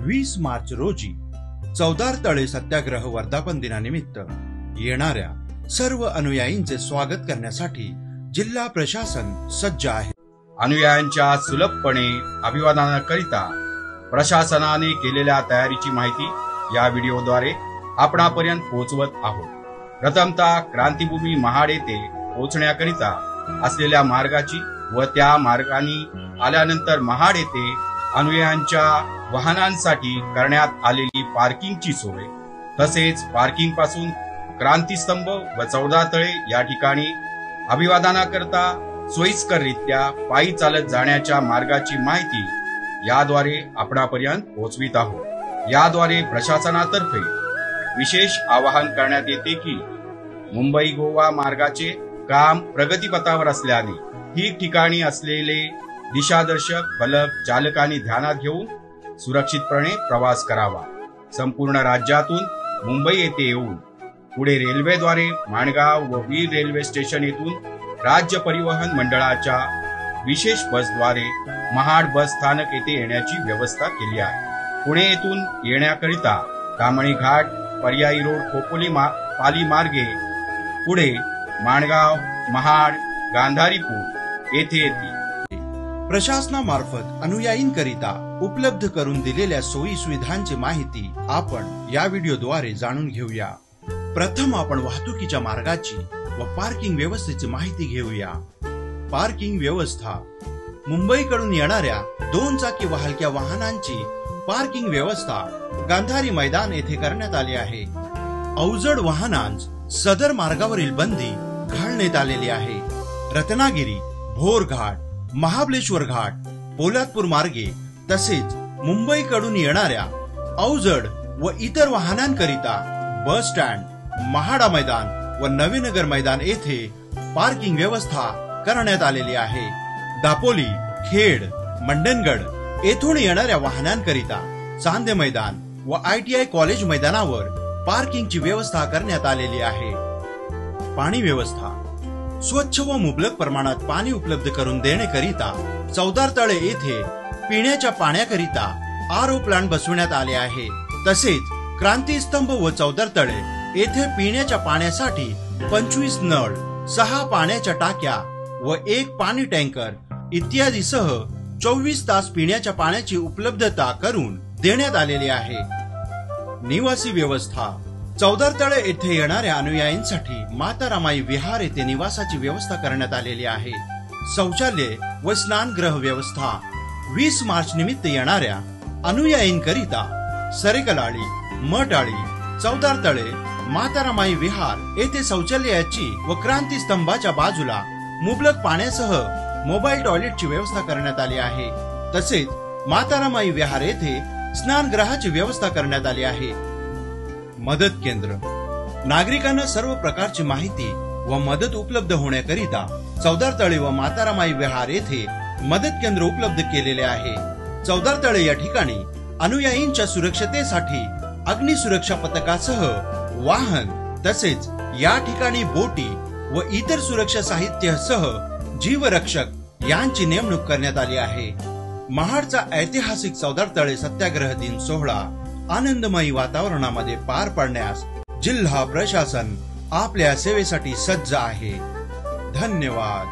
20 मार्च रोजी चौदार तळे सत्याग्रह वर्धापन दिनानिमित्त येणाऱ्या सर्व अनुयायींचे स्वागत करण्यासाठी जिल्हा प्रशासन सज्ज आहे। अनुयायांच्या सुलभपणे अभिवादनाकरिता प्रशासनाने केलेल्या तयारीची माहिती या व्हिडिओद्वारे आपणापर्यंत पोहोचवत आहोत। प्रथमतः क्रांतिभूमी महाड येथे पोहोचण्याकरिता असलेल्या मार्गाची व त्या मार्गाने आल्यानंतर महाड येथे अनुयायांच्या वाहनांसाठी करण्यात आलेली पार्किंगची सोय, तसेच पार्किंग पासून क्रांतिस्तंभ व चौदार तळे या ठिकाणी अभिवादनाकरता सोयीस्कररित्या पायी चालत जाण्याच्या मार्गाची माहिती याद्वारे आपणापर्यंत पोहोचवित आहोत। याद्वारे प्रशासनातर्फे विशेष आवाहन करण्यात येते की मुंबई गोवा मार्गाचे काम प्रगतीपथावर असल्याने ठिकठिकाणी असलेले दिशादर्शक फलक चालकांनी ध्यानात घेऊन सुरक्षितपणे प्रवास करावा। संपूर्ण राज्यातून मुंबई येथे येऊन पुढे रेल्वेद्वारे माणगाव व वीर रेल्वे स्टेशन येथून राज्य परिवहन मंडळाच्या विशेष बसद्वारे महाड बस स्थानक येथे येण्याची व्यवस्था केली आहे। पुणे येथून येण्याकरिता कामणी घाट, पर्यायी रोड, खोपोली पाली मार्गे पुढे माणगाव, महाड, गांधारीपूर येथे येतील। प्रशासनामार्फत अनुयायींकरिता उपलब्ध करून दिलेल्या सोयी सुविधांची माहिती आपण या व्हिडिओद्वारे जाणून घेऊया। प्रथम आपण वाहतुकीच्या मार्गाची व पार्किंग व्यवस्थेची माहिती घेऊया। पार्किंग व्यवस्था: मुंबईकडून येणाऱ्या 2 चाकी व हलक्या वाहनांची पार्किंग व्यवस्था गांधारी मैदान येथे करण्यात आली आहे। अवजड वाहनांस सदर मार्गावरील बंदी घालण्यात आलेली आहे। रत्नागिरी, भोरघाट, महाबळेश्वर घाट, पोलादपूर मार्गे तसेच मुंबईकडून येणाऱ्या अवजड व इतर वाहनांकरिता बस स्टँड, महाडा मैदान व नवीनगर मैदान येथे पार्किंग व्यवस्था करण्यात आलेली आहे। दापोली, खेड, मंडणगड येथून येणाऱ्या वाहनांकरिता चांदे मैदान व ITI कॉलेज मैदानावर पार्किंगची व्यवस्था करण्यात आलेली आहे। पाणी व्यवस्था: स्वच्छ व मुबलक प्रमाणात पाणी उपलब्ध करून देण्याकरिता चौदार तळे येथे पिण्याच्या पाण्याकरिता RO प्लांट बसवण्यात आले आहे। तसेच क्रांतिस्तंभ व चौदार तळे येथे पिण्याच्या पाण्यासाठी 25 नळ, 6 पाण्याच्या टाक्या व 1 पाणी टँकर इत्यादी सह 24 तास पिण्याच्या पाण्याची उपलब्धता करून देण्यात आलेली आहे। निवासी व्यवस्था: चौदार तळे येथे येणाऱ्या अनुयायींसाठी माता रमाई विहार येथे निवासाची व्यवस्था करण्यात आलेली आहे। शौचालय व स्नानगृह व्यवस्था: 20 मार्च निमित्त येणाऱ्या अनुयायींकरिता सरेकलाळी, मटाळी, चौदार तळे, माता रमाई विहार येथे शौचालयाची व क्रांतिस्तंभाच्या बाजूला मुबलक पाण्यासह मोबाईल टॉयलेटची व्यवस्था करण्यात आली आहे। तसेच माता रमाई विहार येथे स्नानगृहाची व्यवस्था करण्यात आली आहे। मदत केंद्र: नागरिकांना सर्व प्रकारची माहिती व मदत उपलब्ध होण्याकरिता चौदार तळे व माता रमाई विहार येथे मदत केंद्र उपलब्ध केलेले आहे। चौदार तळे या ठिकाणी अनुयायींच्या सुरक्षतेसाठी अग्निसुरक्षा पथकासह वाहन तसेच या ठिकाणी बोटी व इतर सुरक्षा साहित्यासह जीवरक्षक यांची नेमणूक करण्यात आली आहे। महाडचा ऐतिहासिक चौदार तळे सत्याग्रह दिन सोहळा आनंदमयी वातावरणामध्ये पार पाडण्यास जिल्हा प्रशासन आपल्या सेवेसाठी सज्ज आहे। धन्यवाद।